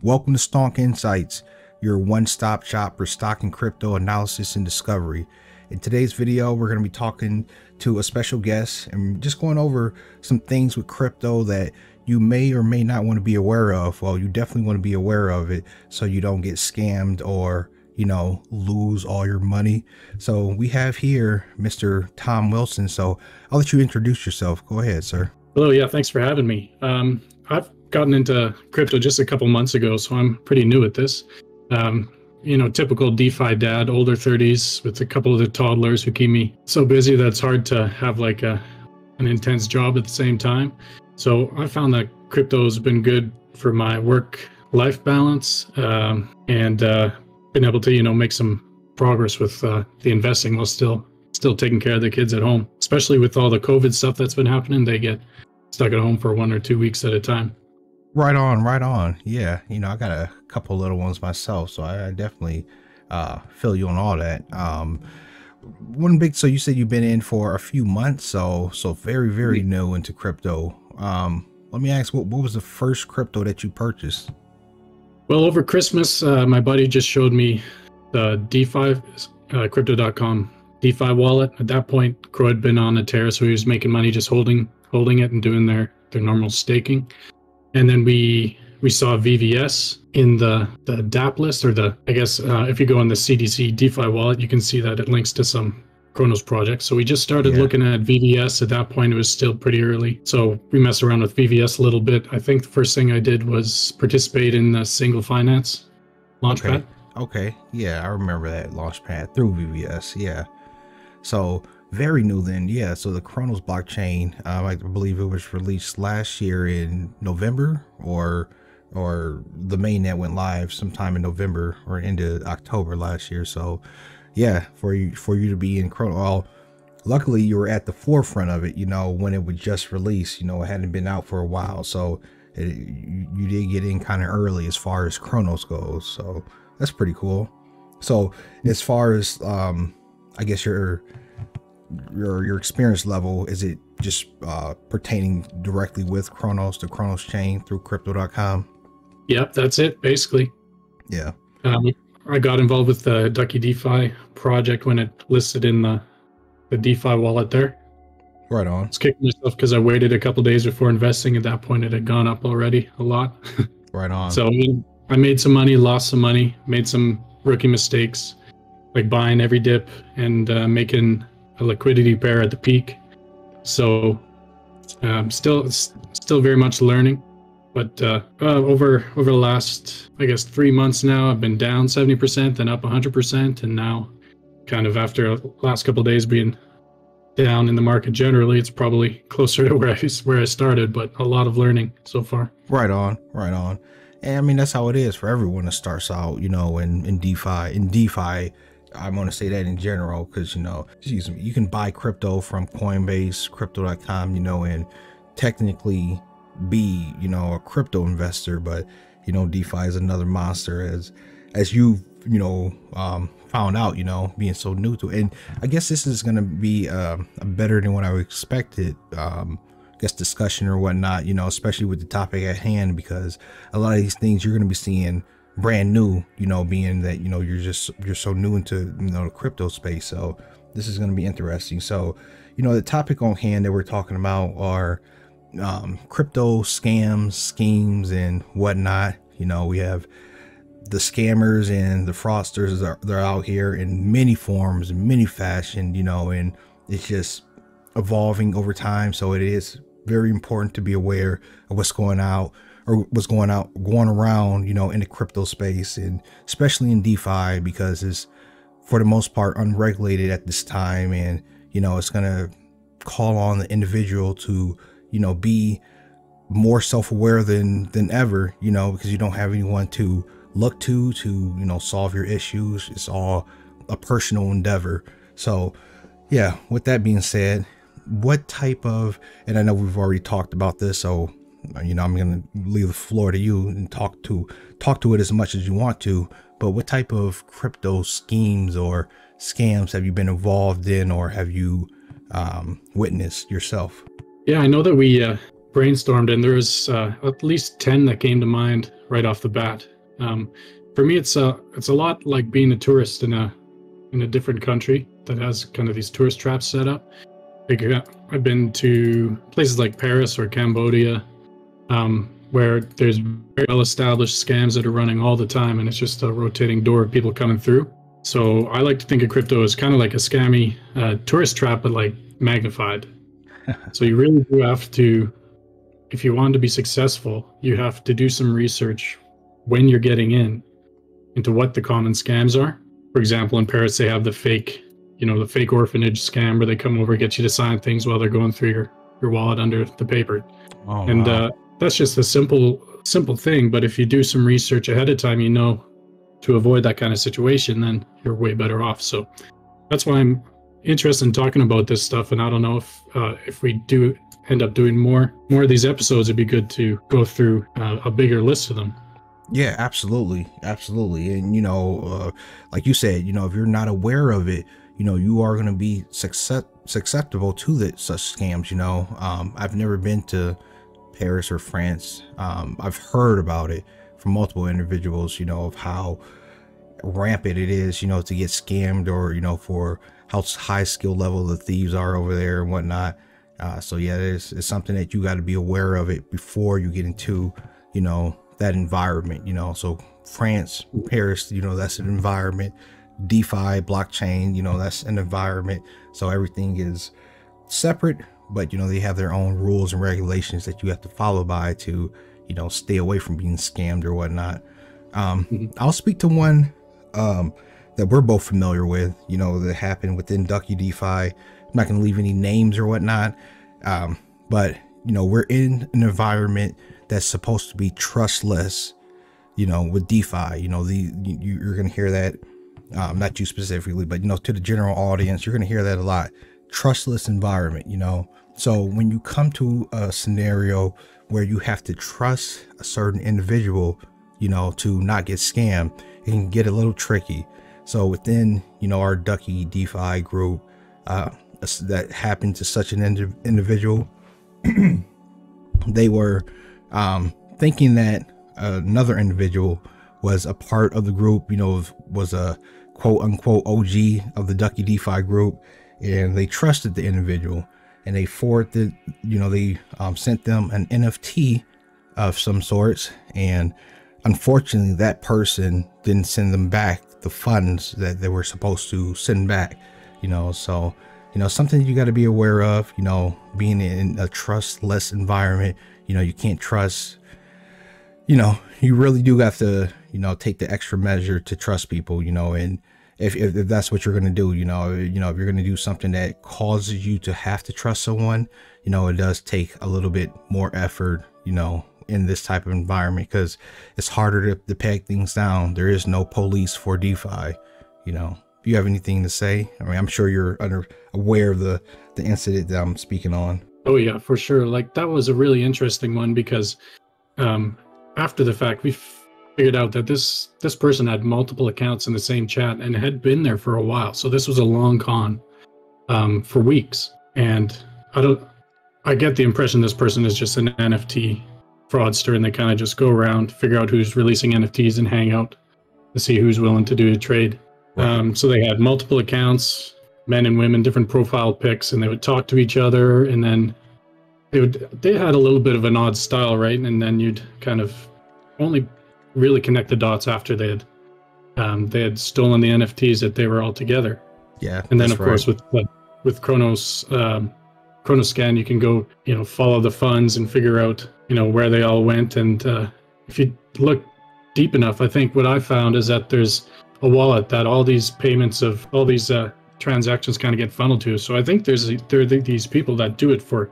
Welcome to Stonk Insights, your one-stop shop for stock and crypto analysis and discovery. In today's video, we're going to be talking to a special guest and just going over some things with crypto that you may or may not want to be aware of. Well, you definitely want to be aware of it so you don't get scammed or, lose all your money. So we have here Mr. Tom Wilson. So I'll let you introduce yourself. Go ahead, sir. Hello. Yeah, thanks for having me. I've gotten into crypto just a couple months ago, so I'm pretty new at this. Typical DeFi dad, older 30s with a couple of the toddlers who keep me so busy that it's hard to have like an intense job at the same time. So I found that crypto has been good for my work-life balance and been able to, make some progress with the investing while still taking care of the kids at home, especially with all the COVID stuff that's been happening. They get stuck at home for 1 or 2 weeks at a time. Right on. Yeah. I got a couple little ones myself, so I definitely feel you on all that. So you said you've been in for a few months, so very new into crypto. Let me ask, what was the first crypto that you purchased? Well, over Christmas, my buddy just showed me the Defi, crypto.com DeFi wallet. At that point, Crow had been on a tear, so he was making money just holding it and doing their normal staking. And then we saw VVS in the DApp list, or if you go on the CDC DeFi wallet, you can see that it links to some Cronos projects. So we just started looking at VVS. At that point, it was still pretty early. So we messed around with VVS a little bit. I think the first thing I did was participate in the single finance launchpad. Okay. Yeah, I remember that launchpad through VVS. Yeah. So very new then. Yeah. So the Cronos blockchain, I believe it was released last year in November, or the mainnet went live sometime in November or into October last year. So yeah, for you to be in Cronos, well, luckily you were at the forefront of it, when it was just released. It hadn't been out for a while, so you did get in kind of early as far as Cronos goes. So that's pretty cool. So as far as I guess your experience level, is it just pertaining directly with Cronos, the Cronos chain through crypto.com? Yep, that's it basically. Yeah. I got involved with the Ducky DeFi project when it listed in the DeFi wallet there. Right on. I was kicking myself because I waited a couple days before investing. At that point, it had gone up already a lot. Right on. So I made some money, lost some money, made some rookie mistakes, like buying every dip and making a liquidity pair at the peak. So still very much learning. But over the last, 3 months now, I've been down 70%, then up 100%, and now, kind of after the last couple of days being down in the market generally, it's probably closer to where I started. But a lot of learning so far. Right on. And I mean, that's how it is for everyone that starts out, in DeFi. In DeFi, I'm going to say that in general because, you can buy crypto from Coinbase, crypto.com, and technically be, a crypto investor, but, DeFi is another monster as you've, found out, being so new to it. And I guess this is going to be a better than what I expected, discussion or whatnot, especially with the topic at hand, because a lot of these things you're going to be seeing brand new, being that, you're so new into, the crypto space. So this is going to be interesting. So, the topic on hand that we're talking about are crypto scams, schemes, and whatnot. We have the scammers and the fraudsters. They're out here in many forms, in many fashion, and it's just evolving over time. So it is very important to be aware of what's going around, in the crypto space, and especially in DeFi, because it's for the most part unregulated at this time, and it's going to call on the individual to be more self-aware than ever, because you don't have anyone to look to solve your issues. It's all a personal endeavor. So yeah, with that being said, what type of, and I know we've already talked about this, so I'm going to leave the floor to you and talk to it as much as you want to, but what type of crypto schemes or scams have you been involved in, or have you witnessed yourself? Yeah, I know that we brainstormed, and there was at least 10 that came to mind right off the bat. For me, it's a lot like being a tourist in a different country that has kind of these tourist traps set up. Like, I've been to places like Paris or Cambodia, where there's very well-established scams that are running all the time, and it's just a rotating door of people coming through. So I like to think of crypto as kind of like a scammy tourist trap, but like magnified. So you really do have to, if you want to be successful, you have to do some research when you're getting into what the common scams are. For example, in Paris, they have the fake orphanage scam where they come over, get you to sign things while they're going through your wallet under the paper. Oh, and wow. That's just a simple thing. But if you do some research ahead of time, to avoid that kind of situation, then you're way better off. So that's why I'm interested in talking about this stuff. And I don't know if we do end up doing more of these episodes, it'd be good to go through a bigger list of them. Yeah, absolutely. And, like you said, if you're not aware of it, you are going to be susceptible to such scams. I've never been to Paris or France. I've heard about it from multiple individuals, of how rampant it is, to get scammed, or, for how high skill level the thieves are over there and whatnot. So yeah, it's something that you got to be aware of it before you get into, that environment, so France, Paris, that's an environment. DeFi, blockchain, that's an environment. So everything is separate, but they have their own rules and regulations that you have to follow by to, stay away from being scammed or whatnot. I'll speak to one that we're both familiar with, that happened within Ducky DeFi. I'm not going to leave any names or whatnot, but we're in an environment that's supposed to be trustless, with DeFi. You're going to hear that, not you specifically, but to the general audience, you're going to hear that a lot. Trustless environment, so when you come to a scenario where you have to trust a certain individual, to not get scammed, it can get a little tricky. So within, our Ducky DeFi group, that happened to such an individual, they were thinking that another individual was a part of the group, was a quote unquote OG of the Ducky DeFi group, and they trusted the individual, and they forwarded, they sent them an NFT of some sorts, and unfortunately that person didn't send them back the funds that they were supposed to send back. So something you got to be aware of, being in a trustless environment. You can't trust, you really do have to, take the extra measure to trust people, and if that's what you're going to do, if you're going to do something that causes you to have to trust someone, it does take a little bit more effort, in this type of environment, because it's harder to peg things down. There is no police for DeFi. Do you have anything to say? I mean, I'm sure you're aware of the incident that I'm speaking on. Oh yeah, for sure. Like, that was a really interesting one, because after the fact, we figured out that this person had multiple accounts in the same chat and had been there for a while. So this was a long con for weeks. And I get the impression this person is just an NFT fraudster, and they kind of just go around, figure out who's releasing NFTs and hang out to see who's willing to do a trade. Right. So they had multiple accounts, men and women, different profile pics, and they would talk to each other, and then they had a little bit of an odd style, right? And then you'd kind of only really connect the dots after they had stolen the NFTs that they were all together. Yeah. And then of course with Cronos Scan, you can go, follow the funds and figure out, where they all went. And if you look deep enough, I think what I found is that there's a wallet that all these payments of all these transactions kind of get funneled to. So I think there are these people that do it for,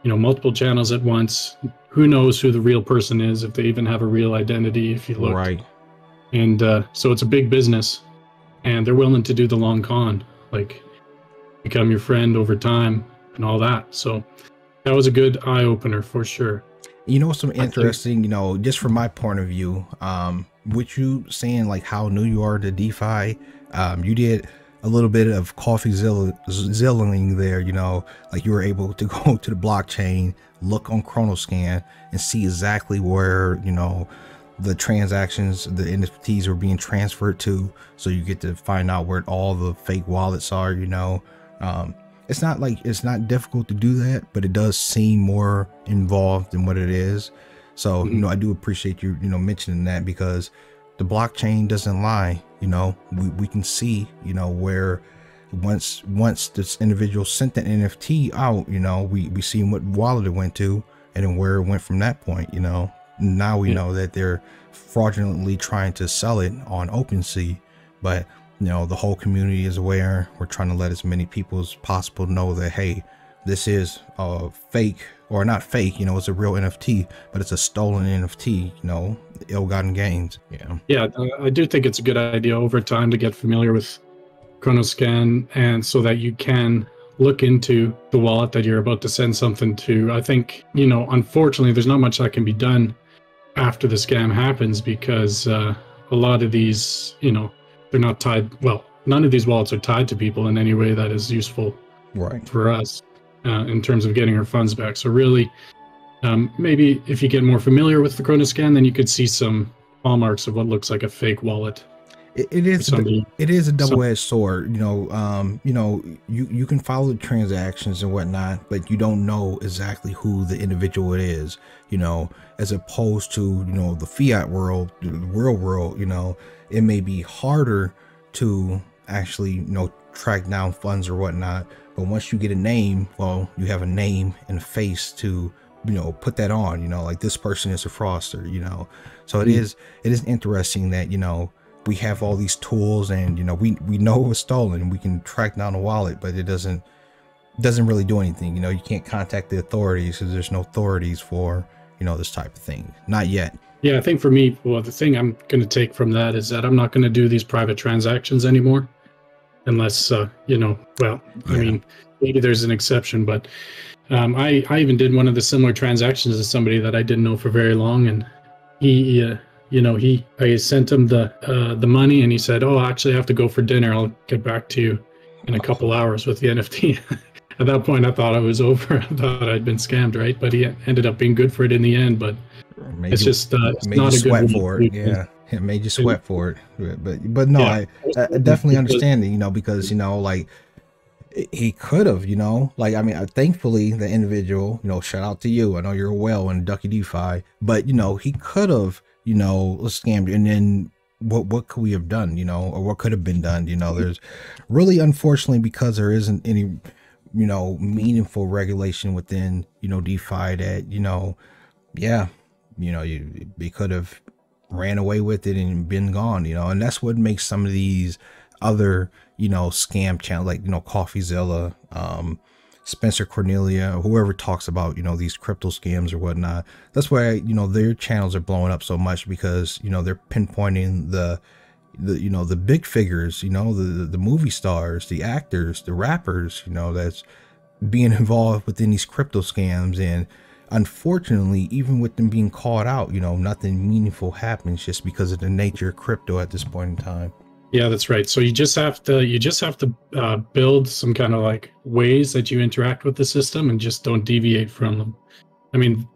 multiple channels at once. Who knows who the real person is, if they even have a real identity, if you look. Right. And so it's a big business, and they're willing to do the long con, like become your friend over time and all that. So that was a good eye opener for sure. Some interesting, just from my point of view, with you saying like how new you are to DeFi, you did a little bit of coffee zillaing there, you know, like you were able to go to the blockchain, look on Chronoscan and see exactly where, you know, the transactions, the NFTs are being transferred to. So you get to find out where all the fake wallets are, you know. It's not difficult to do that, but it does seem more involved than what it is. So, you know, I do appreciate you, you know, mentioning that, because the blockchain doesn't lie. You know, we can see, you know, where once this individual sent that NFT out, you know, we see what wallet it went to and then where it went from that point. You know, now we know that they're fraudulently trying to sell it on OpenSea, but you know, the whole community is aware. We're trying to let as many people as possible know that, hey, this is fake, or not fake, you know, it's a real NFT, but it's a stolen NFT, you know, ill-gotten gains. Yeah, I do think it's a good idea over time to get familiar with Chronoscan, and so that you can look into the wallet that you're about to send something to. I think, you know, unfortunately, there's not much that can be done after the scam happens, because a lot of these, you know, they're not tied. Well, none of these wallets are tied to people in any way that is useful for us in terms of getting our funds back. So really, maybe if you get more familiar with the Chronoscan, then you could see some hallmarks of what looks like a fake wallet. It is a double-edged sword. You know, you can follow the transactions and whatnot, but you don't know exactly who the individual it is, you know, as opposed to, you know, the fiat world, the real world. You know, it may be harder to actually, you know, track down funds or whatnot, but once you get a name, well, you have a name and a face to, you know, put that on, you know, like this person is a fraudster, you know. So it is interesting that, you know, we have all these tools, and you know, we know it was stolen, we can track down the wallet, but it doesn't really do anything. You know, you can't contact the authorities because there's no authorities for, you know, this type of thing, not yet. Yeah, I think for me, well, the thing I'm going to take from that is that I'm not going to do these private transactions anymore, unless you know, well, I mean, maybe there's an exception, but I even did one of the similar transactions to somebody that I didn't know for very long, and he you know, I sent him the money, and he said, "Oh, actually, I have to go for dinner. I'll get back to you in a couple hours with the NFT." At that point, I thought I was over. I thought I'd been scammed, right? But he ended up being good for it in the end. But it's just it's not a good for it. Yeah, it made you sweat for it. But no, I definitely understand it. You know, because you know, like he could have, you know, like, I mean, thankfully the individual, you know, shout out to you. I know you're a whale in Ducky Defi, but you know, he could have, you know, scammed, and then what could we have done, you know, or what could have been done, you know. There's really, unfortunately, because there isn't any, you know, meaningful regulation within, you know, DeFi, that, you know, yeah, you know, they could have ran away with it and been gone, you know. And that's what makes some of these other, you know, scam channels, like, you know, CoffeeZilla, Spencer Cornelia, whoever talks about, you know, these crypto scams or whatnot. That's why, you know, their channels are blowing up so much, because, you know, they're pinpointing the you know, the big figures, you know, the movie stars, the actors, the rappers, you know, that's being involved within these crypto scams. And unfortunately, even with them being caught out, you know, nothing meaningful happens, just because of the nature of crypto at this point in time. Yeah, that's right. So you just have to build some kind of like ways that you interact with the system, and just don't deviate from them. I mean,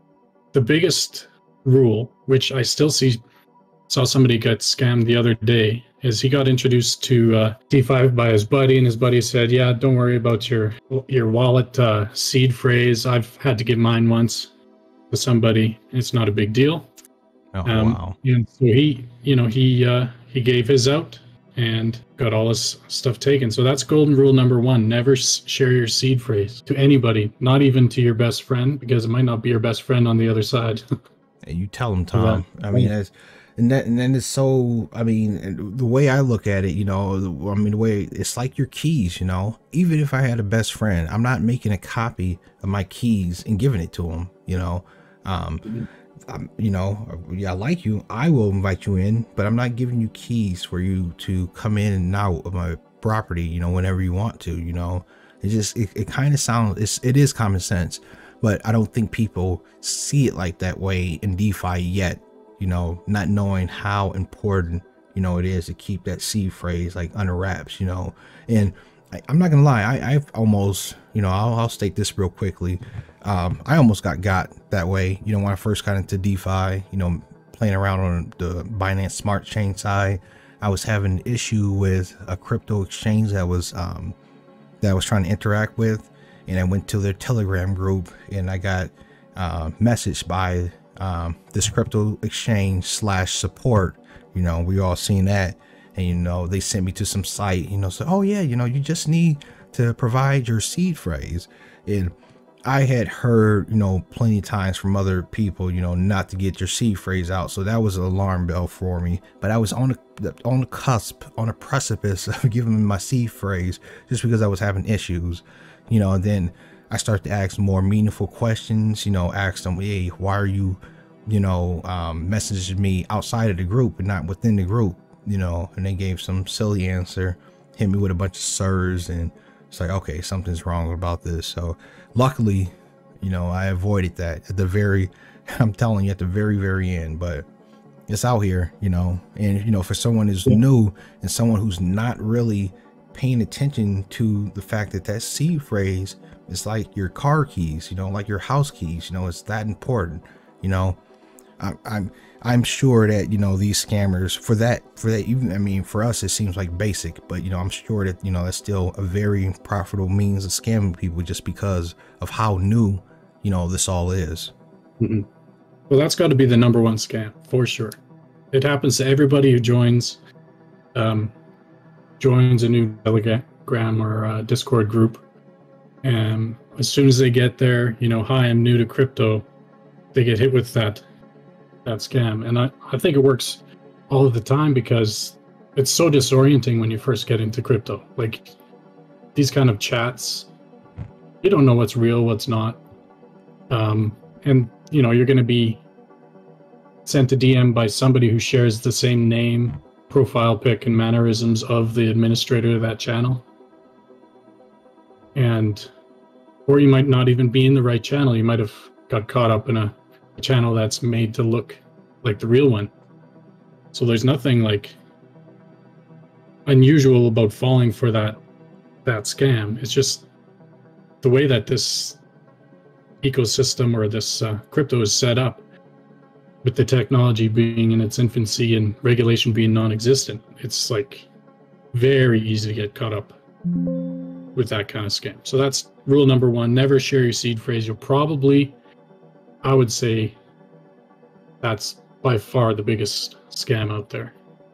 the biggest rule, which I still saw somebody get scammed the other day, is he got introduced to DeFi by his buddy, and his buddy said, "Yeah, don't worry about your wallet seed phrase. I've had to give mine once to somebody. It's not a big deal." Oh, wow. And so he gave his out and got all his stuff taken. So that's golden rule number one: never share your seed phrase to anybody, not even to your best friend, because it might not be your best friend on the other side. And you tell them, Tom. I mean, and then it's so, I mean, the way I look at it, you know, I mean, the way it's like your keys, you know. Even if I had a best friend, I'm not making a copy of my keys and giving it to him, you know. You know, yeah, I like you, I will invite you in, but I'm not giving you keys for you to come in and out of my property, you know, whenever you want to, you know. It just, it kind of sounds, it is common sense, but I don't think people see it like that way in DeFi yet, you know, not knowing how important you know, it is to keep that seed phrase like under wraps, you know. And I'm not gonna lie, I've almost, you know, I'll state this real quickly. I almost got that way, you know, when I first got into DeFi, you know, playing around on the Binance Smart Chain side. I was having an issue with a crypto exchange that was trying to interact with, and I went to their Telegram group, and I got messaged by this crypto exchange /support. You know, we all seen that, and you know, they sent me to some site, you know, so, oh yeah, you know, you just need to provide your seed phrase. And I had heard, you know, plenty of times from other people, you know, not to get your seed phrase out. So that was an alarm bell for me. But I was on the cusp, on a precipice of giving them my seed phrase just because I was having issues, you know. And then I started to ask more meaningful questions, you know, ask them, hey, why are you, you know, messaging me outside of the group and not within the group, you know? And they gave some silly answer, hit me with a bunch of sirs, and it's like, okay, something's wrong about this. So luckily, you know, I avoided that at the very, I'm telling you, at the very, very end. But it's out here, you know. And, you know, for someone who's new and someone who's not really paying attention to the fact that that seed phrase is like your car keys, you know, like your house keys, you know, it's that important, you know. I'm sure that, you know, these scammers for that, even, I mean, for us, it seems like basic, but, you know, I'm sure that, you know, that's still a very profitable means of scamming people just because of how new, you know, this all is. Mm-hmm. Well, that's got to be the #1 scam for sure. It happens to everybody who joins a new Telegram or Discord group. And as soon as they get there, you know, hi, I'm new to crypto, they get hit with that scam. And I think it works all of the time because it's so disorienting when you first get into crypto. Like these kind of chats, you don't know what's real, what's not. And you know, you're going to be sent a DM by somebody who shares the same name, profile pic, and mannerisms of the administrator of that channel. Or you might not even be in the right channel. You might have got caught up in a channel that's made to look like the real one. So there's nothing like unusual about falling for that scam. It's just the way that this ecosystem or this crypto is set up, with the technology being in its infancy and regulation being non-existent. It's like very easy to get caught up with that kind of scam. So that's rule #1, never share your seed phrase. You'll probably, I would say, that's by far the biggest scam out there.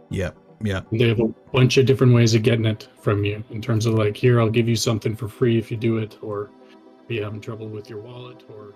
Yep. They have a bunch of different ways of getting it from you, in terms of like, here, I'll give you something for free if you do it, or if you're having trouble with your wallet, or